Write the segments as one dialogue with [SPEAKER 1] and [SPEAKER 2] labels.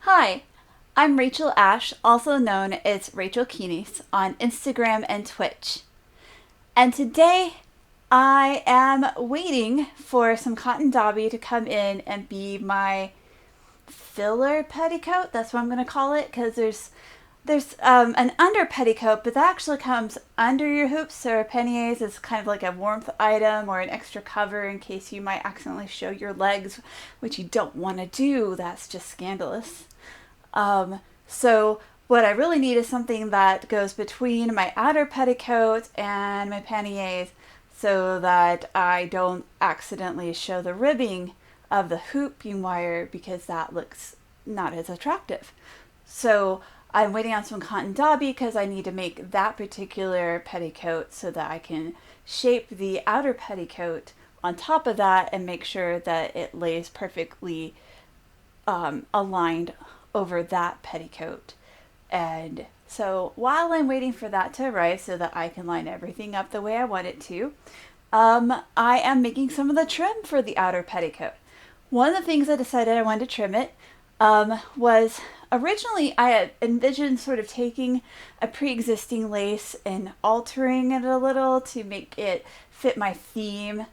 [SPEAKER 1] Hi, I'm Rachel Ash, also known as Rachel Keenes, on Instagram and Twitch. And today I am waiting for some cotton dobby to come in and be my filler petticoat. That's what I'm going to call it, because there's an under petticoat, but that actually comes under your hoops. So panniers is kind of like a warmth item or an extra cover in case you might accidentally show your legs, which you don't want to do. That's just scandalous. So what I really need is something that goes between my outer petticoat and my panniers so that I don't accidentally show the ribbing of the hooping wire because that looks not as attractive. So I'm waiting on some cotton dobby because I need to make that particular petticoat so that I can shape the outer petticoat on top of that and make sure that it lays perfectly aligned over that petticoat. And so while I'm waiting for that to arrive so that I can line everything up the way I want it to, I am making some of the trim for the outer petticoat. One of the things I decided I wanted to trim it was originally I had envisioned sort of taking a pre-existing lace and altering it a little to make it fit my theme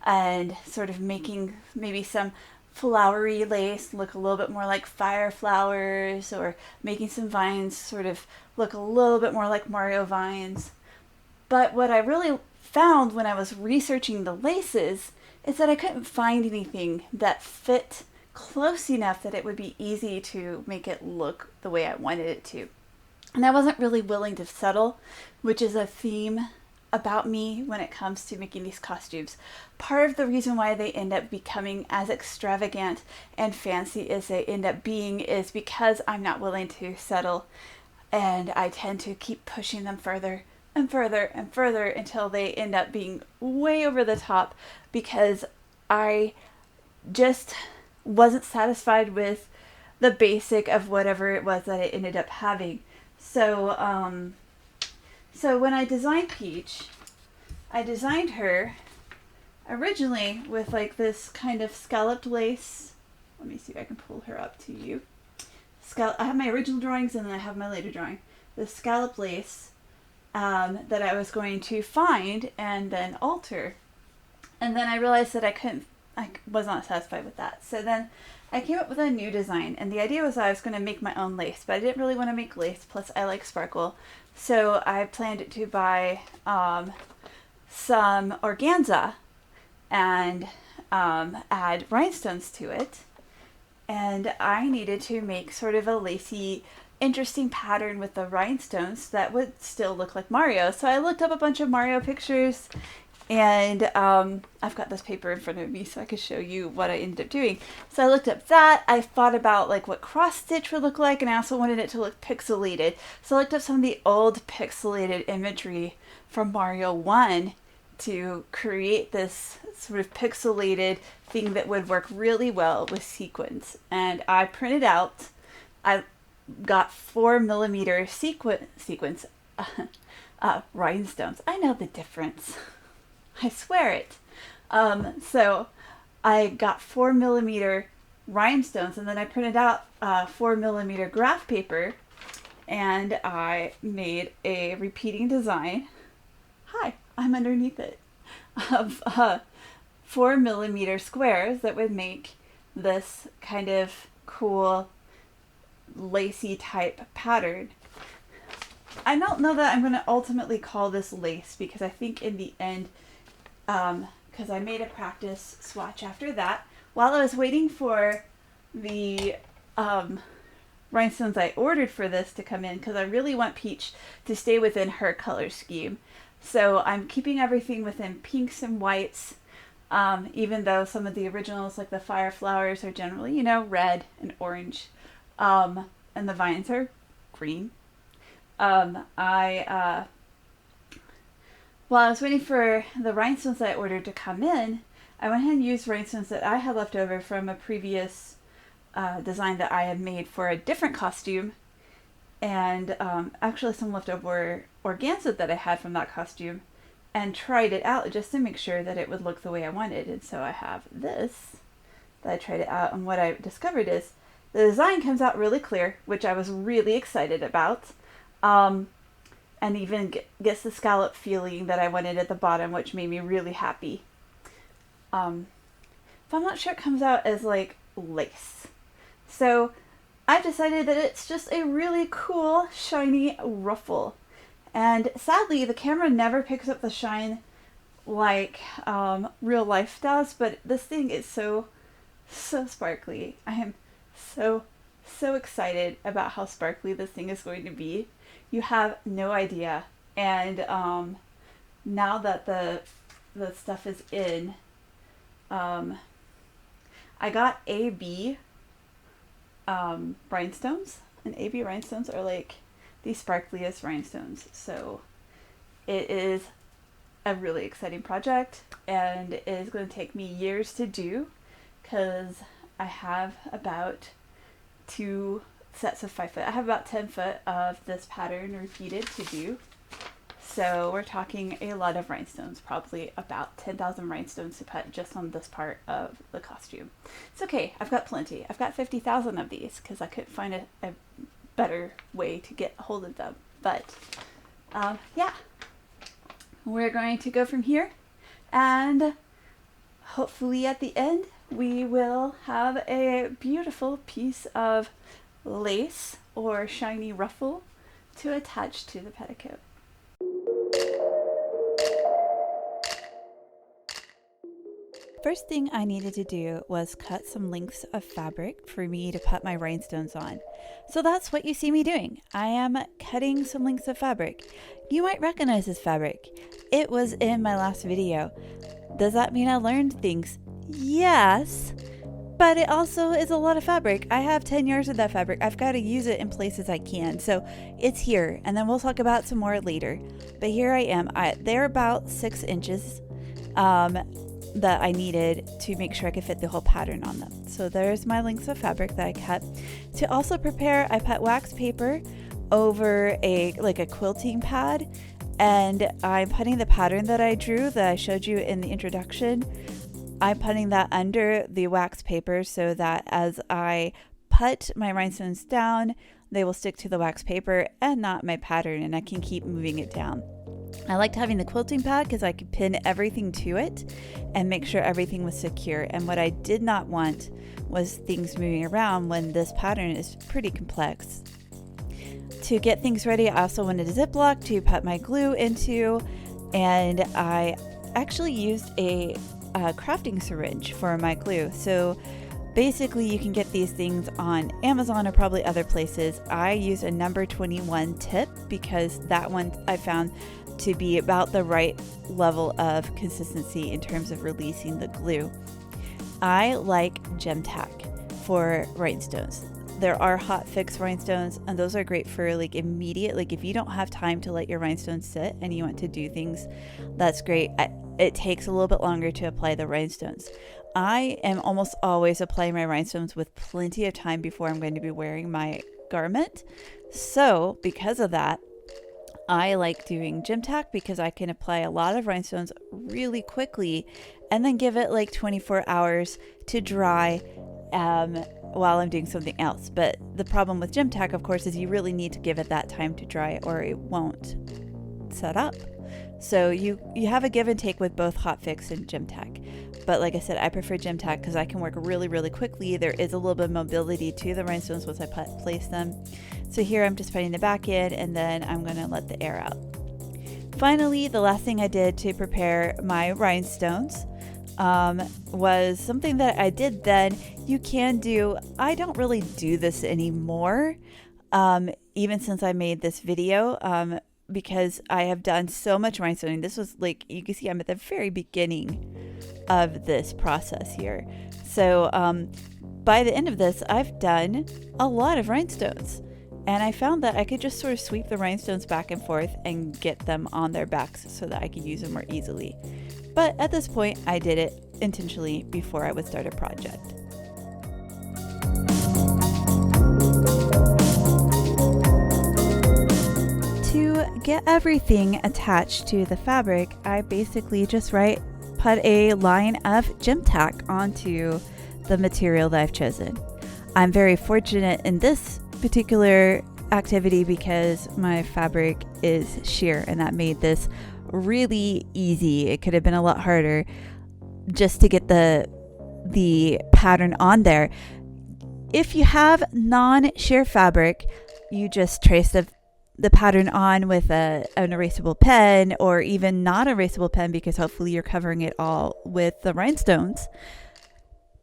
[SPEAKER 1] and sort of making maybe some flowery lace look a little bit more like fire flowers, or making some vines sort of look a little bit more like Mario vines. But what I really found when I was researching the laces is that I couldn't find anything that fit close enough that it would be easy to make it look the way I wanted it to. And I wasn't really willing to settle, which is a theme about me when it comes to making these costumes. Part of the reason why they end up becoming as extravagant and fancy as they end up being is because I'm not willing to settle, and I tend to keep pushing them further and further and further until they end up being way over the top because I just wasn't satisfied with the basic of whatever it was that I ended up having. So when I designed Peach, I designed her originally with like this kind of scalloped lace. Let me see if I can pull her up to you. I have my original drawings and then I have my later drawing. The scallop lace that I was going to find and then alter. And then I realized that I was not satisfied with that. So then I came up with a new design, and the idea was I was going to make my own lace, but I didn't really want to make lace, plus I like sparkle. So I planned to buy some organza and add rhinestones to it. And I needed to make sort of a lacy, interesting pattern with the rhinestones that would still look like Mario. So I looked up a bunch of Mario pictures, and I've got this paper in front of me so I could show you what I ended up doing. So I looked up that. I thought about like what cross stitch would look like, and I also wanted it to look pixelated. So I looked up some of the old pixelated imagery from Mario 1 to create this sort of pixelated thing that would work really well with sequins. And I printed out, I got 4mm sequins, rhinestones. I know the difference. I swear it. So I got 4mm rhinestones, and then I printed out 4mm graph paper, and I made a repeating design. Hi, I'm underneath it. Of 4mm squares that would make this kind of cool lacy type pattern. I don't know that I'm going to ultimately call this lace, because I think in the end, because I made a practice swatch after that, while I was waiting for the rhinestones I ordered for this to come in, because I really want Peach to stay within her color scheme. So I'm keeping everything within pinks and whites, even though some of the originals, like the fire flowers, are generally, red and orange, and the vines are green. While I was waiting for the rhinestones that I ordered to come in, I went ahead and used rhinestones that I had left over from a previous design that I had made for a different costume, and actually some leftover organza that I had from that costume, and tried it out just to make sure that it would look the way I wanted. And so I have this that I tried it out, and what I discovered is The design comes out really clear, which I was really excited about. And even gets the scallop feeling that I wanted at the bottom, which made me really happy. But I'm not sure it comes out as like lace. So I decided that it's just a really cool, shiny ruffle. And sadly, the camera never picks up the shine like real life does, but this thing is so sparkly. I am so excited about how sparkly this thing is going to be. You have no idea. And now that the stuff is in, I got AB rhinestones, and AB rhinestones are like the sparkliest rhinestones. So it is a really exciting project, and it is going to take me years to do because I have about 2 sets of 5 foot. I have about 10 foot of this pattern repeated to do. So we're talking a lot of rhinestones, probably about 10,000 rhinestones to put just on this part of the costume. It's okay, I've got plenty. I've got 50,000 of these because I couldn't find a better way to get a hold of them. But yeah, we're going to go from here, and hopefully at the end we will have a beautiful piece of lace or shiny ruffle to attach to the petticoat. First thing I needed to do was cut some lengths of fabric for me to put my rhinestones on. So that's what you see me doing. I am cutting some lengths of fabric. You might recognize this fabric. It was in my last video. Does that mean I learned things? Yes, but it also is a lot of fabric. I have 10 yards of that fabric. I've got to use it in places I can. So it's here, and then we'll talk about some more later. But here I am. They're about 6 inches. That I needed to make sure I could fit the whole pattern on them. So there's my lengths of fabric that I cut. To also prepare, I put wax paper over a quilting pad, and I'm putting the pattern that I drew that I showed you in the introduction. I'm putting that under the wax paper so that as I put my rhinestones down, they will stick to the wax paper and not my pattern, and I can keep moving it down. I liked having the quilting pad because I could pin everything to it and make sure everything was secure. And what I did not want was things moving around when this pattern is pretty complex. To get things ready, I also wanted a Ziploc to put my glue into, and I actually used a crafting syringe for my glue. So basically you can get these things on Amazon or probably other places. I use a number 21 tip because that one I found to be about the right level of consistency in terms of releasing the glue. I like gem tack for rhinestones. There are hot fix rhinestones, and those are great for immediate, if you don't have time to let your rhinestones sit and you want to do things, that's great. It takes a little bit longer to apply the rhinestones. I am almost always applying my rhinestones with plenty of time before I'm going to be wearing my garment. So because of that, I like doing gem tack because I can apply a lot of rhinestones really quickly and then give it 24 hours to dry while I'm doing something else. But the problem with gem tack, of course, is you really need to give it that time to dry or it won't set up. So you have a give and take with both hot fix and gem tack. But like I said, I prefer gem tack because I can work really, really quickly. There is a little bit of mobility to the rhinestones once I place them. So here I'm just putting the back in, and then I'm going to let the air out. Finally, the last thing I did to prepare my rhinestones was something that I did then. You can do. I don't really do this anymore, even since I made this video, because I have done so much rhinestoning. This was you can see I'm at the very beginning of this process here. So by the end of this, I've done a lot of rhinestones. And I found that I could just sort of sweep the rhinestones back and forth and get them on their backs so that I could use them more easily. But at this point, I did it intentionally before I would start a project. To get everything attached to the fabric, I basically just put a line of gem tack onto the material that I've chosen. I'm very fortunate in this particular activity because my fabric is sheer, and that made this really easy. It could have been a lot harder just to get the pattern on there. If you have non-sheer fabric, you just trace the pattern on with an erasable pen, or even not erasable pen, because hopefully you're covering it all with the rhinestones.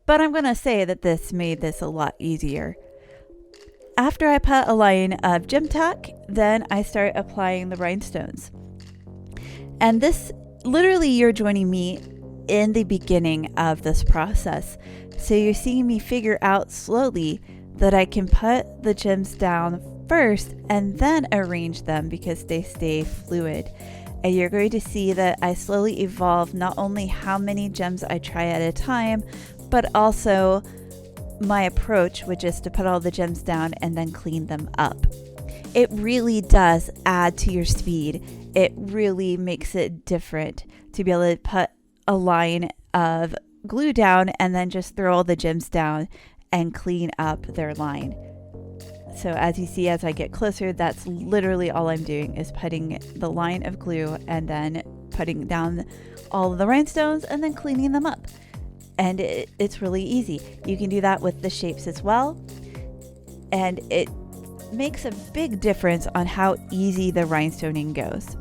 [SPEAKER 1] But I'm going to say that this made this a lot easier. After I put a line of gem tack, then I start applying the rhinestones. And this, literally, you're joining me in the beginning of this process. So you're seeing me figure out slowly that I can put the gems down first and then arrange them because they stay fluid. And you're going to see that I slowly evolve not only how many gems I try at a time, but also my approach, which is to put all the gems down and then clean them up. It really does add to your speed. It really makes it different to be able to put a line of glue down and then just throw all the gems down and clean up their line. So as you see, as I get closer, that's literally all I'm doing, is putting the line of glue and then putting down all of the rhinestones and then cleaning them up. And it's really easy. You can do that with the shapes as well. And it makes a big difference on how easy the rhinestoning goes.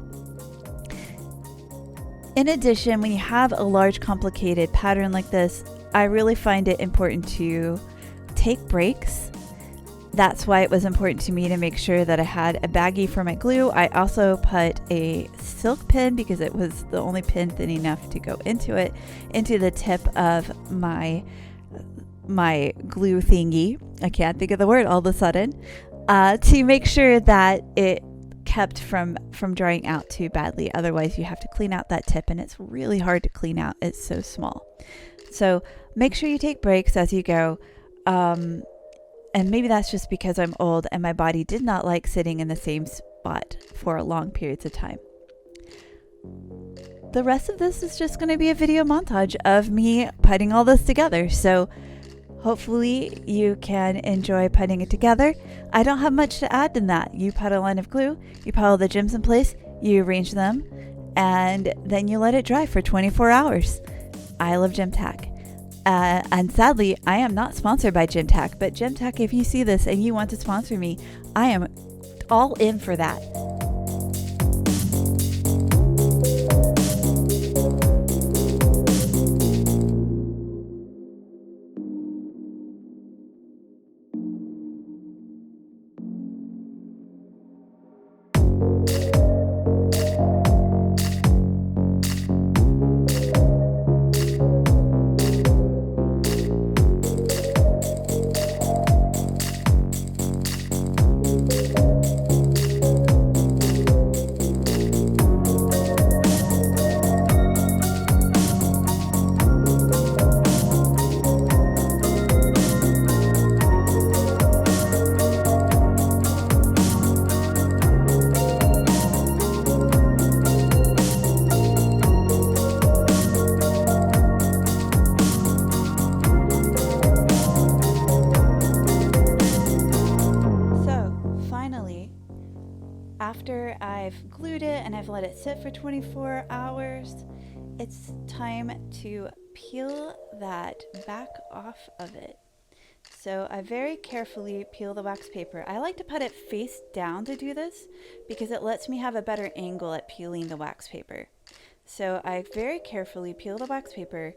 [SPEAKER 1] In addition, when you have a large complicated pattern like this, I really find it important to take breaks. That's why it was important to me to make sure that I had a baggie for my glue. I also put a silk pin, because it was the only pin thin enough to go into it, into the tip of my glue thingy. I can't think of the word all of a sudden, to make sure that it kept from drying out too badly. Otherwise you have to clean out that tip, and it's really hard to clean out. It's so small. So make sure you take breaks as you go. And maybe that's just because I'm old and my body did not like sitting in the same spot for long periods of time. The rest of this is just going to be a video montage of me putting all this together. So hopefully you can enjoy putting it together. I don't have much to add than that. You put a line of glue, you put all the gems in place, you arrange them, and then you let it dry for 24 hours. I love gem tack. And sadly, I am not sponsored by Gem Tack, but Gem Tack, if you see this and you want to sponsor me, I am all in for that. After I've glued it and I've let it sit for 24 hours, it's time to peel that back off of it. So I very carefully peel the wax paper. I like to put it face down to do this because it lets me have a better angle at peeling the wax paper. So I very carefully peel the wax paper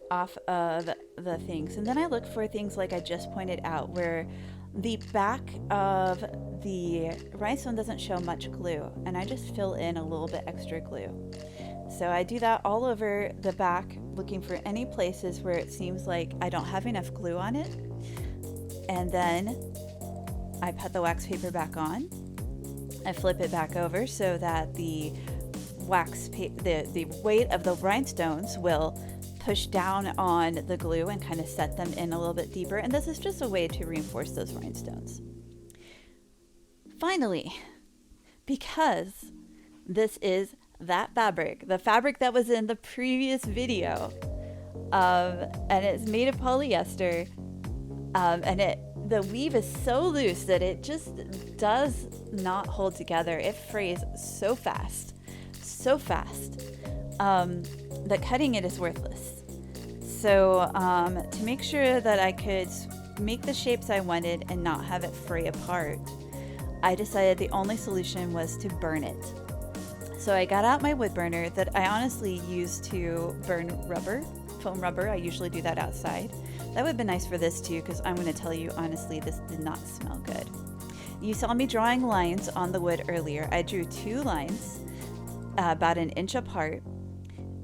[SPEAKER 1] off of the things, and then I look for things like I just pointed out where the back of the rhinestone doesn't show much glue, and I just fill in a little bit extra glue. So I do that all over the back, looking for any places where it seems like I don't have enough glue on it. And then I put the wax paper back on. I flip it back over so that the the weight of the rhinestones will push down on the glue and kind of set them in a little bit deeper. And this is just a way to reinforce those rhinestones. Finally, because this is that fabric, the fabric that was in the previous video, and it's made of polyester, and the weave is so loose that it just does not hold together. It frays so fast, that cutting it is worthless. So to make sure that I could make the shapes I wanted and not have it fray apart, I decided the only solution was to burn it. So I got out my wood burner that I honestly use to burn rubber, foam rubber. I usually do that outside. That would have been nice for this too, because I'm going to tell you honestly, this did not smell good. You saw me drawing lines on the wood earlier. I drew 2 lines about an inch apart,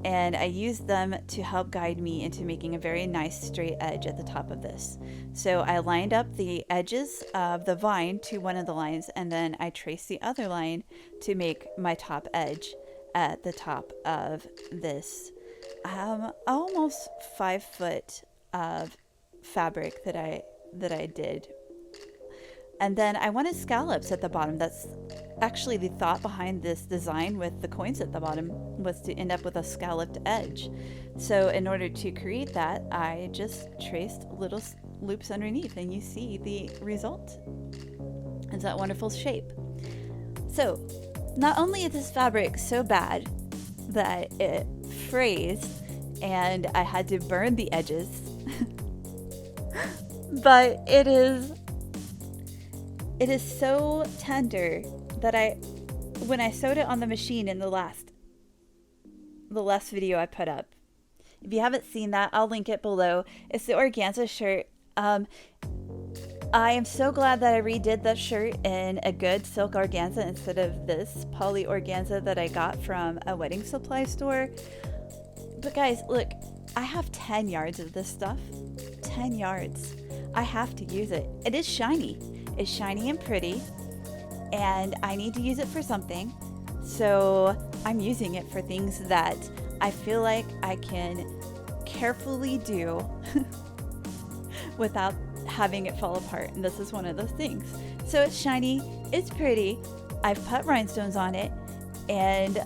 [SPEAKER 1] and I used them to help guide me into making a very nice straight edge at the top of this. So I lined up the edges of the vine to one of the lines, and then I traced the other line to make my top edge at the top of this almost 5 foot of fabric that I did. And then I wanted scallops at the bottom. That's actually the thought behind this design with the coins at the bottom, was to end up with a scalloped edge. So in order to create that, I just traced little loops underneath, and you see the result. It's that wonderful shape. So not only is this fabric so bad that it frays and I had to burn the edges, but it is so tender that when I sewed it on the machine in the last video I put up, if you haven't seen that, I'll link it below. It's the Organza shirt. I am so glad that I redid that shirt in a good silk organza instead of this poly organza that I got from a wedding supply store. But guys, look, I have 10 yards of this stuff. 10 yards. I have to use it. It is shiny. It's shiny and pretty, and I need to use it for something. So I'm using it for things that I feel like I can carefully do without having it fall apart. And this is one of those things. So it's shiny, it's pretty. I've put rhinestones on it, and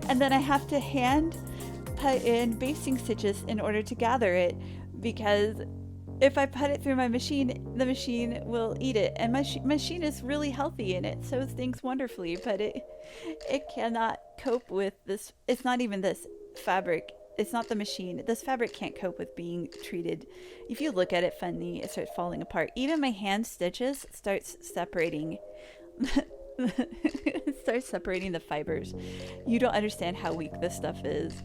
[SPEAKER 1] and then I have to hand put in basting stitches in order to gather it, because if I put it through my machine, the machine will eat it. And my machine is really healthy and it sews things wonderfully, but it cannot cope with this. It's not even this fabric. It's not the machine. This fabric can't cope with being treated. If you look at it funny, it starts falling apart. Even my hand stitches starts separating. It starts separating the fibers. You don't understand how weak this stuff is.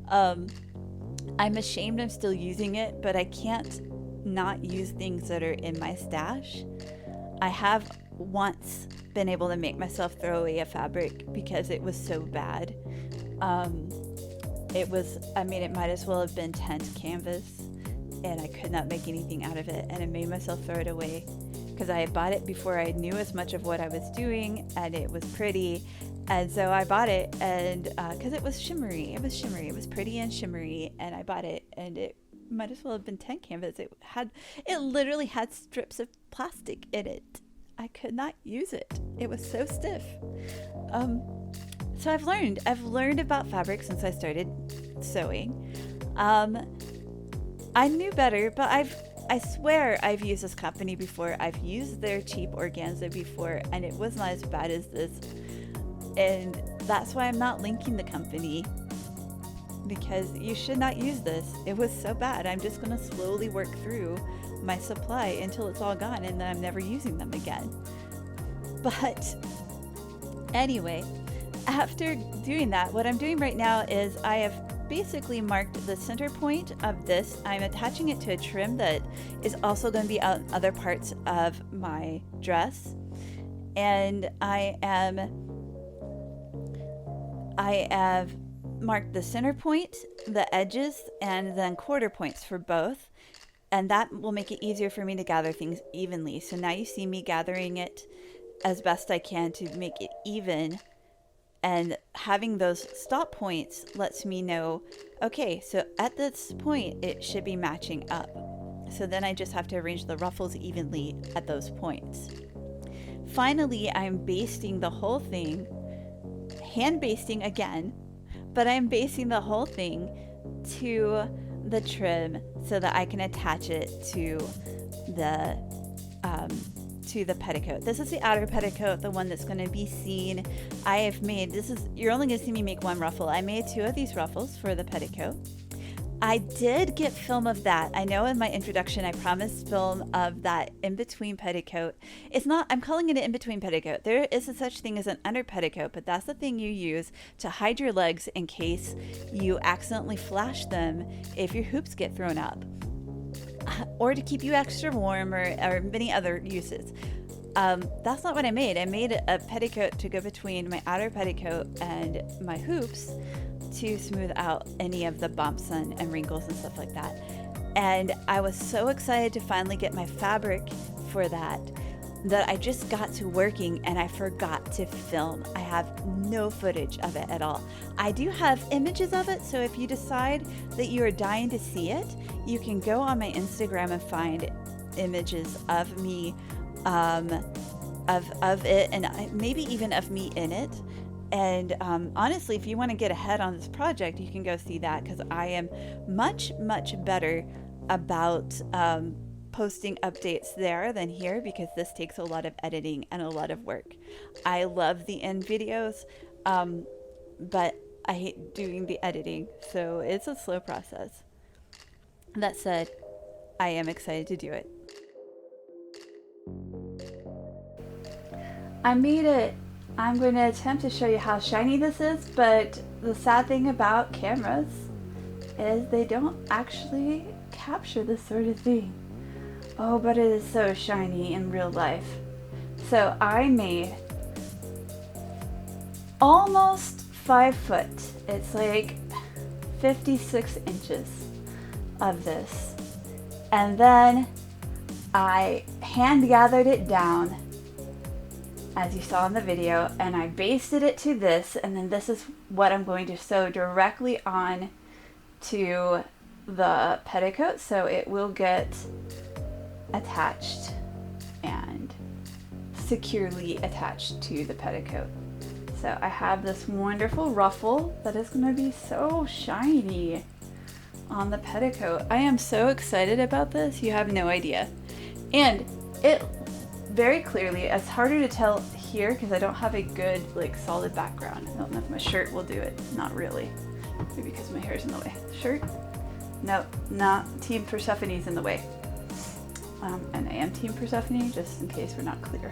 [SPEAKER 1] I'm ashamed I'm still using it, but I can't not use things that are in my stash. I have once been able to make myself throw away a fabric because it was so bad. It might as well have been tent canvas, and I could not make anything out of it, and I made myself throw it away because I had bought it before I knew as much of what I was doing, and it was pretty. And so I bought it, and because it was shimmery, it was pretty and shimmery, and I bought it, and it might as well have been tent canvas. It literally had strips of plastic in it. I could not use it. It was so stiff. So I've learned about fabric since I started sewing. I knew better, but I swear I've used this company before. I've used their cheap organza before, and it was not as bad as this. And that's why I'm not linking the company, because you should not use this. It was so bad. I'm just going to slowly work through my supply until it's all gone, and then I'm never using them again. But anyway, after doing that, what I'm doing right now is I have basically marked the center point of this. I'm attaching it to a trim that is also going to be on other parts of my dress. And I have marked the center point, the edges, and then quarter points for both. And that will make it easier for me to gather things evenly. So now you see me gathering it as best I can to make it even. And having those stop points lets me know, okay, so at this point, it should be matching up. So then I just have to arrange the ruffles evenly at those points. Finally, I'm basting the whole thing, hand basting again, but I'm basting the whole thing to the trim so that I can attach it to the petticoat. This is the outer petticoat, the one that's going to be seen. I have made, you're only going to see me make one ruffle. I made 2 of these ruffles for the petticoat. I did get film of that. I know in my introduction I promised film of that in-between petticoat. It's not, I'm calling it an in-between petticoat. There is a such thing as an under petticoat, but that's the thing you use to hide your legs in case you accidentally flash them if your hoops get thrown up. Or to keep you extra warm, or many other uses. That's not what I made. I made a petticoat to go between my outer petticoat and my hoops to smooth out any of the bumps and wrinkles and stuff like that. And I was so excited to finally get my fabric for that I just got to working and I forgot to film. I have no footage of it at all. I do have images of it, so if you decide that you are dying to see it, you can go on my Instagram and find images of me, of it, and maybe even of me in it. And honestly, if you want to get ahead on this project, you can go see that, because I am much better about posting updates there than here, because this takes a lot of editing and a lot of work. I love the end videos, but I hate doing the editing, so it's a slow process. That said, I am excited to do it. I made it. I'm going to attempt to show you how shiny this is, but the sad thing about cameras is they don't actually capture this sort of thing. Oh, but it is so shiny in real life. So I made almost 5 foot. It's like 56 inches of this. And then I hand gathered it down, as you saw in the video, and I basted it to this, and then this is what I'm going to sew directly on to the petticoat, so it will get attached and securely attached to the petticoat. So I have this wonderful ruffle that is going to be so shiny on the petticoat. I am so excited about this, you have no idea. And it very clearly, it's harder to tell here because I don't have a good solid background. I don't know if my shirt will do it. Not really. Maybe because my hair's in the way. Shirt? No, not Team Persephone's in the way. And I am Team Persephone, just in case we're not clear.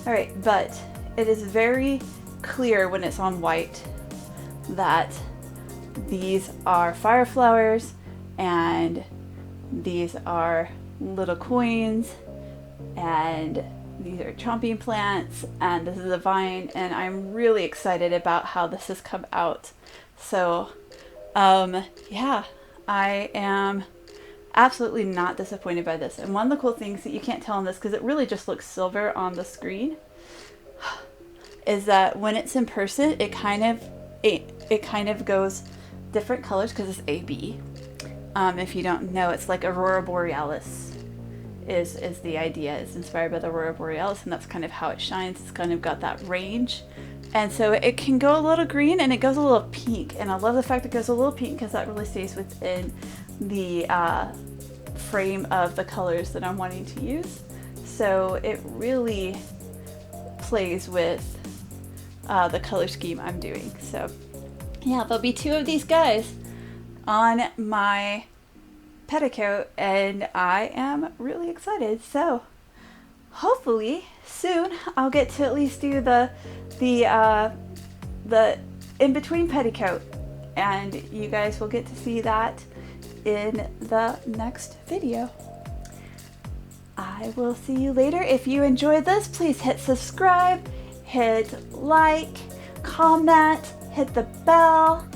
[SPEAKER 1] Alright, but it is very clear when it's on white that these are fire flowers and these are little coins and these are chomping plants and this is a vine, and I'm really excited about how this has come out. So yeah, I am absolutely not disappointed by this. And one of the cool things that you can't tell in this, because it really just looks silver on the screen, is that when it's in person, it kind of goes different colors because it's AB. If you don't know, it's like Aurora Borealis is the idea. It's inspired by the Aurora Borealis, and that's kind of how it shines. It's kind of got that range. And so it can go a little green and it goes a little pink. And I love the fact it goes a little pink because that really stays within the frame of the colors that I'm wanting to use. So it really plays with the color scheme I'm doing. So yeah, there'll be 2 of these guys on my petticoat, and I am really excited. So hopefully soon I'll get to at least do the in-between petticoat, and you guys will get to see that in the next video. I will see you later. If you enjoyed this, please hit subscribe, hit like, comment, hit the bell,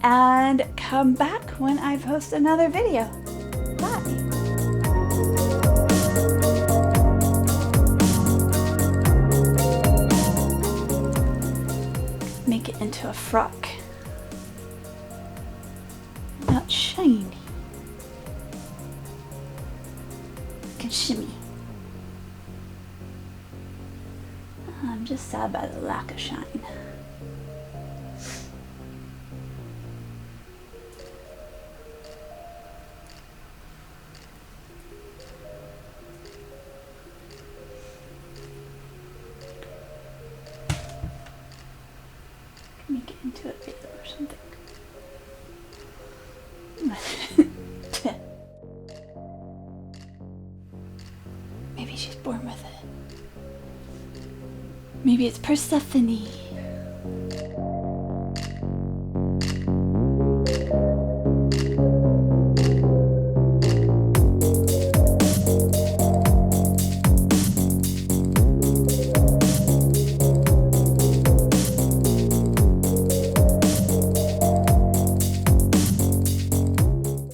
[SPEAKER 1] and come back when I post another video. Bye. Make it into a frock. Not shiny. Can shimmy. I'm just sad by the lack of shine. Maybe she's born with it. Maybe it's Persephone.